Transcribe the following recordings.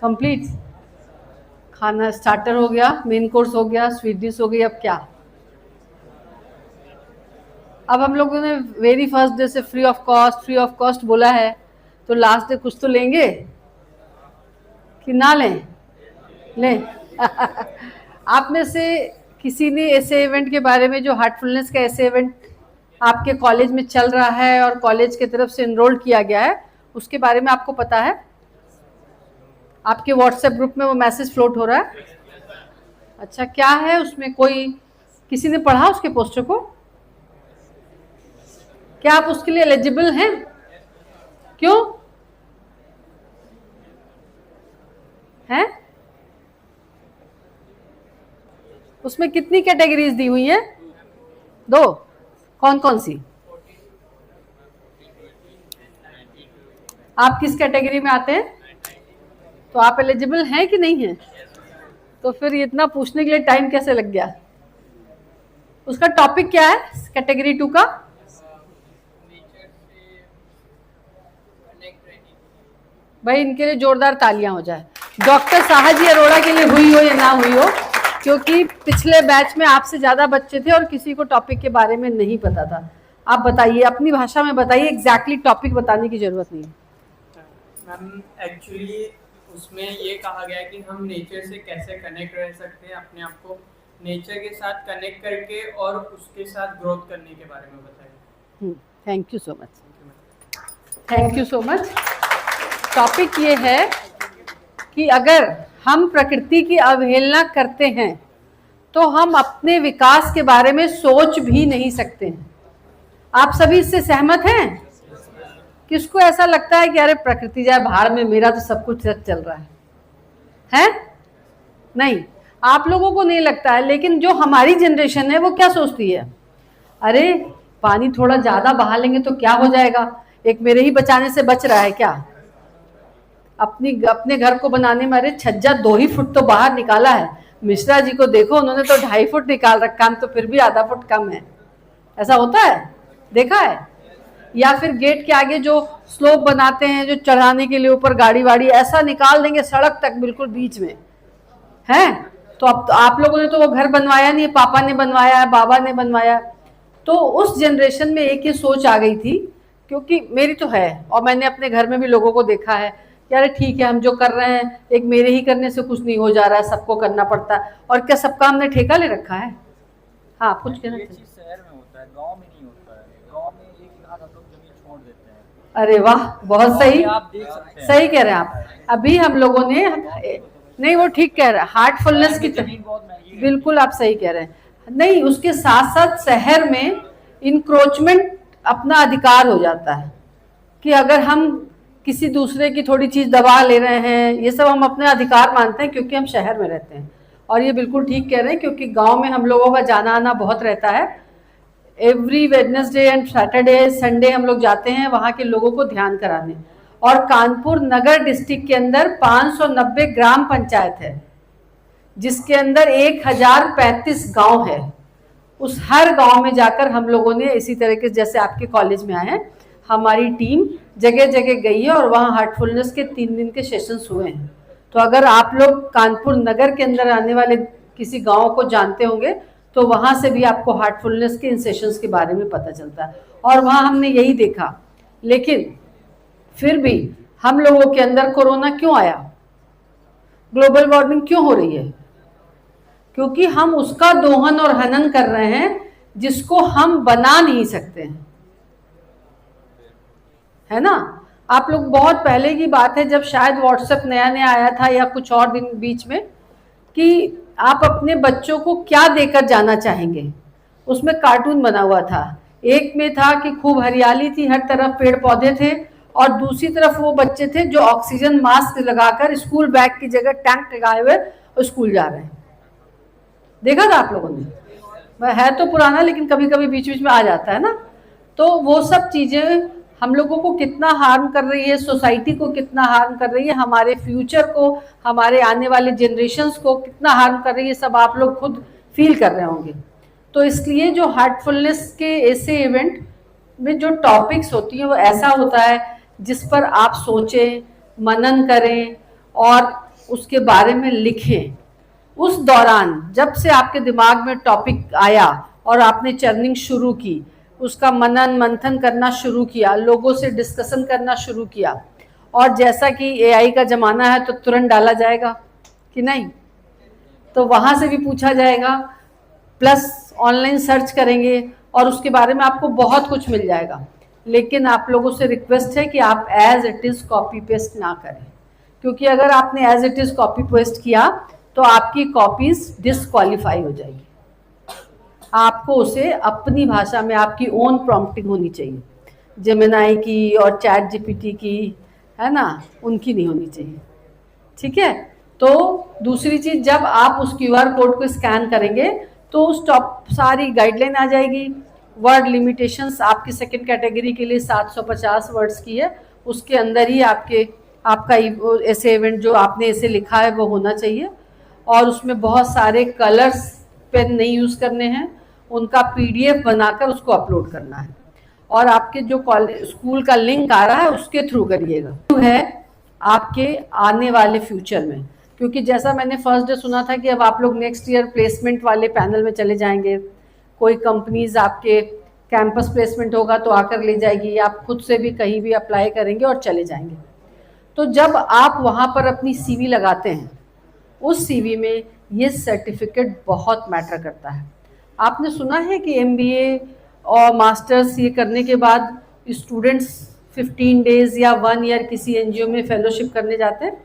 Complete. खाना starter हो गया, मेन कोर्स हो गया, स्वीट डिश हो गई, अब क्या? अब हम लोगों ने वेरी फर्स्ट डे से फ्री ऑफ कॉस्ट बोला है, तो लास्ट डे कुछ तो लेंगे कि ना लें? लें। आप में से किसी ने ऐसे इवेंट के बारे में, जो हार्टफुलनेस का ऐसे इवेंट आपके कॉलेज में चल रहा है और कॉलेज की तरफ से इनरोल किया गया है, उसके बारे में आपको पता है? आपके व्हाट्सएप ग्रुप में वो मैसेज फ्लोट हो रहा है? अच्छा, क्या है उसमें? कोई किसी ने पढ़ा उसके पोस्टर को? क्या आप उसके लिए एलिजिबल हैं? क्यों हैं? उसमें कितनी कैटेगरीज दी हुई है? 2। कौन कौन सी? आप किस कैटेगरी में आते हैं? तो आप एलिजिबल हैं कि नहीं हैं? तो फिर इतना पूछने के लिए टाइम कैसे लग गया? उसका टॉपिक क्या है कैटेगरी 2 का? भाई इनके लिए जोरदार तालियां हो जाए। डॉक्टर साहाजी अरोड़ा के लिए हुई हो या ना हुई हो, क्योंकि पिछले बैच में आपसे ज्यादा बच्चे थे और किसी को टॉपिक के बारे में नहीं पता था। आप बताइए, अपनी भाषा में बताइए, एग्जैक्टली टॉपिक बताने की जरूरत नहीं है। मैम एक्चुअली उसमें ये कहा गया है कि हम नेचर से कैसे कनेक्ट रह सकते हैं, अपने आप को नेचर के साथ कनेक्ट करके और उसके साथ ग्रोथ करने के बारे में बताइए। Thank you so much, thank you so much. Topic ये है कि अगर हम प्रकृति की अवहेलना करते हैं तो हम अपने विकास के बारे में सोच भी नहीं सकते हैं। आप सभी इससे सहमत हैं? किसको ऐसा लगता है कि अरे प्रकृति जाए भाड़ में, मेरा तो सब कुछ चल रहा है? नहीं, आप लोगों को नहीं लगता है, लेकिन जो हमारी जनरेशन है वो क्या सोचती है? अरे पानी थोड़ा ज्यादा बहा लेंगे तो क्या हो जाएगा, एक मेरे ही बचाने से बच रहा है क्या? अपने घर को बनाने में अरे छज्जा 2 ही फुट तो बाहर निकाला है। मिश्रा जी को देखो, उन्होंने तो 2.5 फुट निकाल रखा, हम तो फिर भी आधा फुट कम है। ऐसा होता है? देखा है? या फिर गेट के आगे जो स्लोप बनाते हैं, जो चढ़ाने के लिए ऊपर गाड़ी वाड़ी ऐसा निकाल देंगे सड़क तक बिल्कुल बीच में है। तो अब तो आप लोगों ने तो वो घर बनवाया नहीं, पापा ने बनवाया है, बाबा ने बनवाया। तो उस जनरेशन में एक ये सोच आ गई थी, क्योंकि मेरी तो है और मैंने अपने घर में भी लोगों को देखा है, यार ठीक है हम जो कर रहे हैं, एक मेरे ही करने से कुछ नहीं हो जा रहा है, सबको करना पड़ता है। और क्या सबका हमने ठेका ले रखा है? हाँ, कुछ कहना चाहिए। शहर में होता है, गांव में नहीं होता है। गांव में एक आध हम लोग जमीन छोड़ देते हैं। अरे वाह, बहुत सही, आप देख सकते हैं। सही कह रहे हैं आप। अभी हम लोगों ने नहीं, वो ठीक कह रहे हैं, हार्टफुलनेस की बिल्कुल आप सही कह रहे हैं। नहीं, उसके साथ साथ शहर में इंक्रोचमेंट अपना अधिकार हो जाता है कि अगर हम किसी दूसरे की थोड़ी चीज दबा ले रहे हैं, ये सब हम अपने अधिकार मानते हैं क्योंकि हम शहर में रहते हैं। और ये बिल्कुल ठीक कह रहे हैं, क्योंकि गांव में हम लोगों का जाना आना बहुत रहता है। Every Wednesday and Saturday Sunday हम लोग जाते हैं वहाँ के लोगों को ध्यान कराने। और कानपुर नगर डिस्ट्रिक्ट के अंदर 590 ग्राम पंचायत है, जिसके अंदर 1035 गांव है। उस हर गांव में जाकर हम लोगों ने इसी तरह के, जैसे आपके कॉलेज में आए हैं, हमारी टीम जगह जगह गई है और वहाँ हार्टफुलनेस के 3 दिन के सेशंस हुए हैं। तो अगर आप लोग कानपुर नगर के अंदर आने वाले किसी गांव को जानते होंगे तो वहाँ से भी आपको हार्टफुलनेस के इन सेशंस के बारे में पता चलता है। और वहाँ हमने यही देखा, लेकिन फिर भी हम लोगों के अंदर कोरोना क्यों आया, ग्लोबल वार्मिंग क्यों हो रही है? क्योंकि हम उसका दोहन और हनन कर रहे हैं जिसको हम बना नहीं सकते हैं, है ना? आप लोग, बहुत पहले की बात है जब शायद व्हाट्सएप नया नया आया था या कुछ और दिन बीच में, कि आप अपने बच्चों को क्या देकर जाना चाहेंगे। उसमें कार्टून बना हुआ था, एक में था कि खूब हरियाली थी, हर तरफ पेड़ पौधे थे, और दूसरी तरफ वो बच्चे थे जो ऑक्सीजन मास्क लगाकर स्कूल बैग की जगह टैंक लगाए हुए स्कूल जा रहे हैं। देखा था आप लोगों ने? है तो पुराना, लेकिन कभी कभी बीच बीच में आ जाता है ना। तो वो सब चीजें हम लोगों को कितना हार्म कर रही है, सोसाइटी को कितना हार्म कर रही है, हमारे फ्यूचर को, हमारे आने वाले जनरेशन्स को कितना हार्म कर रही है, सब आप लोग खुद फील कर रहे होंगे। तो इसलिए जो हार्टफुलनेस के ऐसे इवेंट में जो टॉपिक्स होती हैं वो ऐसा होता है जिस पर आप सोचें, मनन करें और उसके बारे में लिखें। उस दौरान जब से आपके दिमाग में टॉपिक आया और आपने चर्निंग शुरू की, उसका मनन मंथन करना शुरू किया, लोगों से डिस्कशन करना शुरू किया, और जैसा कि एआई का ज़माना है तो तुरंत डाला जाएगा कि नहीं, तो वहाँ से भी पूछा जाएगा, प्लस ऑनलाइन सर्च करेंगे और उसके बारे में आपको बहुत कुछ मिल जाएगा। लेकिन आप लोगों से रिक्वेस्ट है कि आप as it is copy paste ना करें, क्योंकि अगर आपने as it is copy paste किया तो आपकी कॉपीज़ डिसक्वालीफाई हो जाएगी। आपको उसे अपनी भाषा में, आपकी ओन प्रॉम्प्टिंग होनी चाहिए, जेमिनाई की और चैट जीपीटी की, है ना, उनकी नहीं होनी चाहिए। ठीक है। तो दूसरी चीज़, जब आप उस क्यूआर कोड को स्कैन करेंगे तो उस टॉप सारी गाइडलाइन आ जाएगी। वर्ड लिमिटेशंस आपकी सेकंड कैटेगरी के लिए 750 वर्ड्स की है, उसके अंदर ही आपका ऐसे इवेंट जो आपने ऐसे लिखा है वो होना चाहिए। और उसमें बहुत सारे कलर्स पेन नहीं यूज़ करने हैं, उनका पीडीएफ बनाकर उसको अपलोड करना है, और आपके जो कॉलेज स्कूल का लिंक आ रहा है उसके थ्रू करिएगा। है आपके आने वाले फ्यूचर में, क्योंकि जैसा मैंने फर्स्ट डे सुना था कि अब आप लोग नेक्स्ट ईयर प्लेसमेंट वाले पैनल में चले जाएंगे, कोई कंपनीज आपके कैंपस प्लेसमेंट होगा तो आकर ले जाएगी, आप खुद से भी कहीं भी अप्लाई करेंगे और चले जाएंगे। तो जब आप वहाँ पर अपनी सीवी लगाते हैं, उस सीवी में ये सर्टिफिकेट बहुत मैटर करता है। आपने सुना है कि एमबीए और मास्टर्स ये करने के बाद स्टूडेंट्स 15 डेज या 1 ईयर किसी एनजीओ में फेलोशिप करने जाते हैं,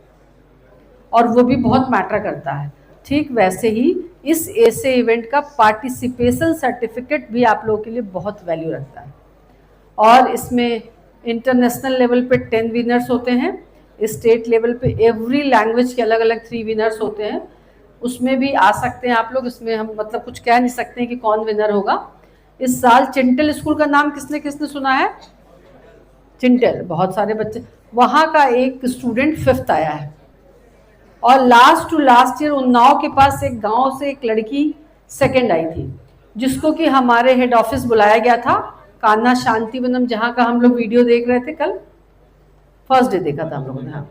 और वो भी बहुत मैटर करता है। ठीक वैसे ही इस ऐसे इवेंट का पार्टिसिपेशन सर्टिफिकेट भी आप लोगों के लिए बहुत वैल्यू रखता है। और इसमें इंटरनेशनल लेवल पे 10 विनर्स होते हैं, स्टेट लेवल पे एवरी लैंग्वेज के अलग अलग 3 विनर्स होते हैं, उसमें भी आ सकते हैं आप लोग। इसमें हम मतलब कुछ कह नहीं सकते हैं कि कौन विनर होगा। इस साल चिंटल स्कूल का नाम किसने किसने सुना है? चिंटल, बहुत सारे बच्चे, वहाँ का एक स्टूडेंट 5th आया है। और last to last year Unnao के पास एक गांव से एक लड़की 2nd आई थी, जिसको कि हमारे हेड ऑफिस बुलाया गया था, कान्हा शांतिवनम, जहाँ का हम लोग वीडियो देख रहे थे कल, फर्स्ट डे देखा था हम लोगों ने।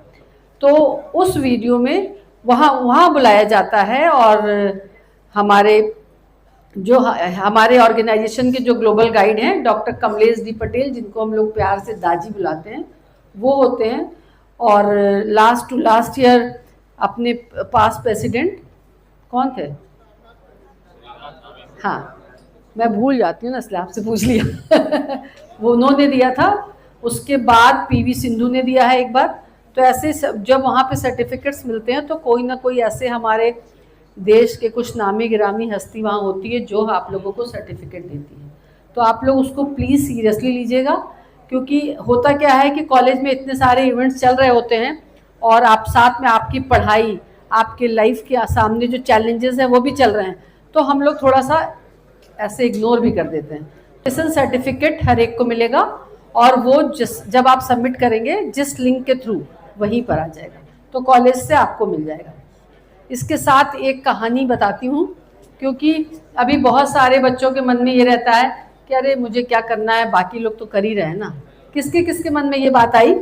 तो उस वीडियो में वहाँ बुलाया जाता है, और हमारे ऑर्गेनाइजेशन के जो ग्लोबल गाइड हैं डॉक्टर कमलेश डी पटेल, जिनको हम लोग प्यार से दाजी बुलाते हैं, वो होते हैं। और लास्ट टू लास्ट ईयर अपने पास प्रेसिडेंट कौन थे? हाँ, मैं भूल जाती हूँ ना, इसलिए आपसे पूछ लिया वो उन्होंने दिया था। उसके बाद पीवी सिंधु ने दिया है एक बार। तो ऐसे जब वहाँ पे सर्टिफिकेट्स मिलते हैं तो कोई ना कोई ऐसे हमारे देश के कुछ नामी गिरामी हस्ती वहाँ होती है जो आप लोगों को सर्टिफिकेट देती है। तो आप लोग उसको प्लीज़ सीरियसली लीजिएगा, क्योंकि होता क्या है कि कॉलेज में इतने सारे इवेंट्स चल रहे होते हैं, और आप साथ में आपकी पढ़ाई, आपके लाइफ के सामने जो चैलेंजेस हैं वो भी चल रहे हैं, तो हम लोग थोड़ा सा ऐसे इग्नोर भी कर देते हैं। लेसन सर्टिफिकेट हर एक को मिलेगा, और वो जब आप सबमिट करेंगे जिस लिंक के थ्रू, वहीं पर आ जाएगा, तो कॉलेज से आपको मिल जाएगा। इसके साथ एक कहानी बताती हूँ, क्योंकि अभी बहुत सारे बच्चों के मन में ये रहता है कि अरे मुझे क्या करना है, बाकी लोग तो कर ही रहे हैं ना। किसके किसके मन में ये बात आई?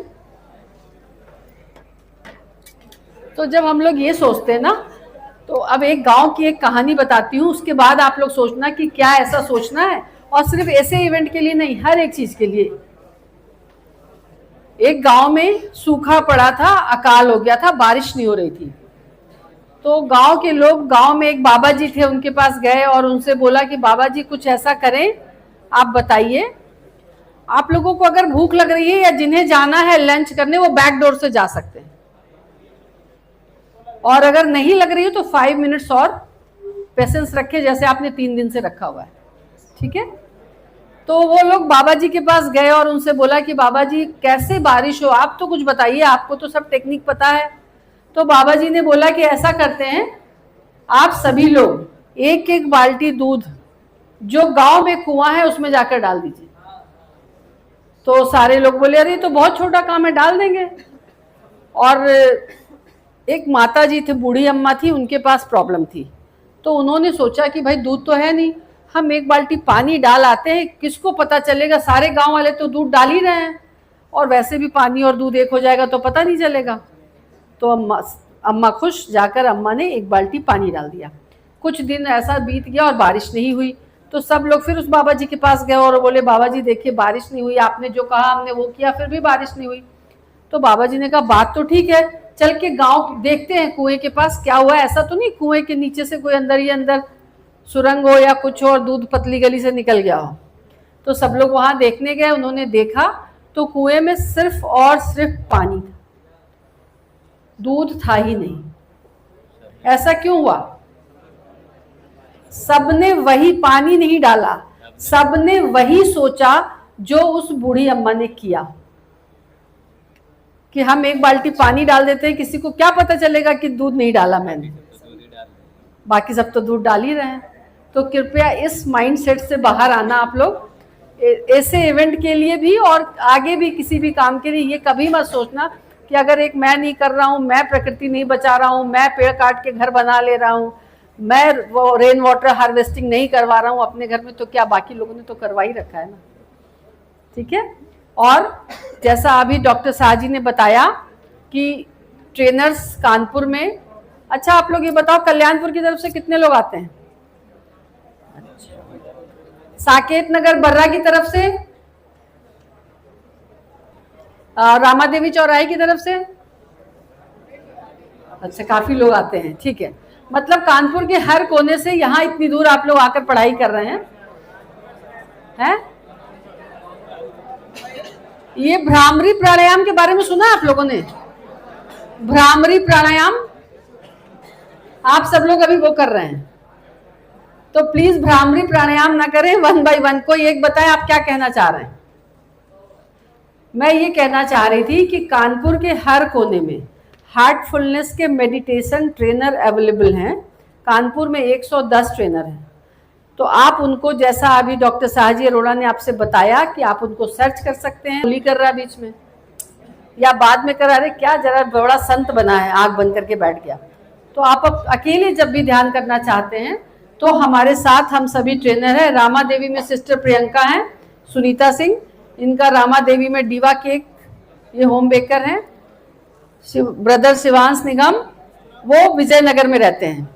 तो जब हम लोग ये सोचते हैं ना, तो अब एक गांव की एक कहानी बताती हूँ, उसके बाद आप लोग सोचना कि क्या ऐसा सोचना है। और सिर्फ ऐसे इवेंट के लिए नहीं, हर एक चीज के लिए। एक गांव में सूखा पड़ा था, अकाल हो गया था, बारिश नहीं हो रही थी। तो गांव के लोग, गांव में एक बाबा जी थे, उनके पास गए और उनसे बोला कि बाबा जी कुछ ऐसा करें, आप बताइए, आप लोगों को अगर भूख लग रही है या जिन्हें जाना है लंच करने, वो बैक डोर से जा सकते हैं, और अगर नहीं लग रही है तो 5 मिनट्स और पेशेंस रखे, जैसे आपने 3 दिन से रखा हुआ है। ठीक है। तो वो लोग बाबा जी के पास गए और उनसे बोला कि बाबा जी कैसे बारिश हो, आप तो कुछ बताइए, आपको तो सब टेक्निक पता है। तो बाबा जी ने बोला कि ऐसा करते हैं, आप सभी लोग एक एक बाल्टी दूध जो गांव में कुआं है उसमें जाकर डाल दीजिए। तो सारे लोग बोले अरे तो बहुत छोटा काम है, डाल देंगे। और एक माता जी थे, बूढ़ी अम्मा थी, उनके पास प्रॉब्लम थी, तो उन्होंने सोचा कि भाई दूध तो है नहीं, हम एक बाल्टी पानी डाल आते हैं, किसको पता चलेगा, सारे गांव वाले तो दूध डाल ही रहे हैं, और वैसे भी पानी और दूध एक हो जाएगा तो पता नहीं चलेगा। तो अम्मा खुश, जाकर अम्मा ने 1 बाल्टी पानी डाल दिया। कुछ दिन ऐसा बीत गया और बारिश नहीं हुई, तो सब लोग फिर उस बाबा जी के पास गए और बोले बाबा जी देखिए बारिश नहीं हुई, आपने जो कहा हमने वो किया, फिर भी बारिश नहीं हुई। तो बाबा जी ने कहा बात तो ठीक है, चल के गांव देखते हैं कुएं के पास क्या हुआ, ऐसा तो नहीं कुएं के नीचे से कोई अंदर ही अंदर सुरंग हो या कुछ और दूध पतली गली से निकल गया हो। तो सब लोग वहां देखने गए, उन्होंने देखा तो कुएं में सिर्फ और सिर्फ पानी था, दूध था ही नहीं। ऐसा क्यों हुआ? सबने वही पानी नहीं डाला, सबने वही सोचा जो उस बूढ़ी अम्मा ने किया कि हम 1 बाल्टी पानी डाल देते हैं, किसी को क्या पता चलेगा कि दूध नहीं डाला मैंने, बाकी सब तो दूध डाल ही रहे हैं। तो कृपया इस माइंडसेट से बाहर आना आप लोग। ऐसे इवेंट के लिए भी और आगे भी किसी भी काम के लिए ये कभी मत सोचना कि अगर एक मैं नहीं कर रहा हूँ, मैं प्रकृति नहीं बचा रहा हूँ, मैं पेड़ काट के घर बना ले रहा हूँ, मैं वो रेन वाटर हार्वेस्टिंग नहीं करवा रहा हूँ अपने घर में, तो क्या बाकी लोगों ने तो करवा ही रखा है ना। ठीक है। और जैसा अभी डॉक्टर शाह जी ने बताया कि ट्रेनर्स कानपुर में, अच्छा आप लोग ये बताओ कल्याणपुर की तरफ से कितने लोग आते हैं? साकेत नगर बर्रा की तरफ से, रामा देवी चौराहे की तरफ से, अच्छा काफी लोग आते हैं। ठीक है, मतलब कानपुर के हर कोने से यहाँ इतनी दूर आप लोग आकर पढ़ाई कर रहे हैं? ये भ्रामरी प्राणायाम के बारे में सुना आप लोगों ने? भ्रामरी प्राणायाम आप सब लोग अभी वो कर रहे हैं, तो प्लीज भ्रामरी प्राणायाम ना करें, 1 बाय 1 कोई एक बताएं आप क्या कहना चाह रहे हैं। मैं ये कहना चाह रही थी कि कानपुर के हर कोने में हार्टफुलनेस के मेडिटेशन ट्रेनर अवेलेबल हैं। कानपुर में 110 ट्रेनर हैं, तो आप उनको, जैसा अभी डॉक्टर शाह जी अरोड़ा ने आपसे बताया कि आप उनको सर्च कर सकते हैं। गोली कर रहा है बीच में या बाद में करा रहे, क्या जरा बड़ा संत बना है, आंख बंद करके बैठ गया। तो आप अकेले जब भी ध्यान करना चाहते हैं तो हमारे साथ हम सभी ट्रेनर हैं। रामा देवी में सिस्टर प्रियंका हैं, सुनीता सिंह, इनका रामा देवी में डीवा केक, ये होम बेकर हैं। ब्रदर शिवांश निगम, वो विजयनगर में रहते हैं।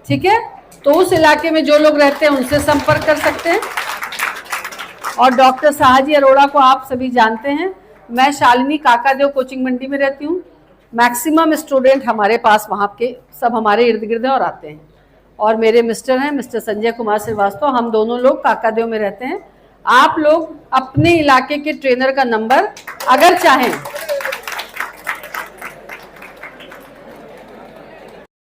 ठीक है, तो उस इलाके में जो लोग रहते हैं उनसे संपर्क कर सकते हैं। और डॉक्टर शाह जी अरोड़ा को आप सभी जानते हैं। मैं शालिनी काकादेव कोचिंग मंडी में रहती हूँ। मैक्सिमम स्टूडेंट हमारे पास वहाँ के सब हमारे इर्द गिर्द और आते हैं। और मेरे मिस्टर हैं मिस्टर संजय कुमार श्रीवास्तव, हम दोनों लोग काकादेव में रहते हैं। आप लोग अपने इलाके के ट्रेनर का नंबर अगर चाहें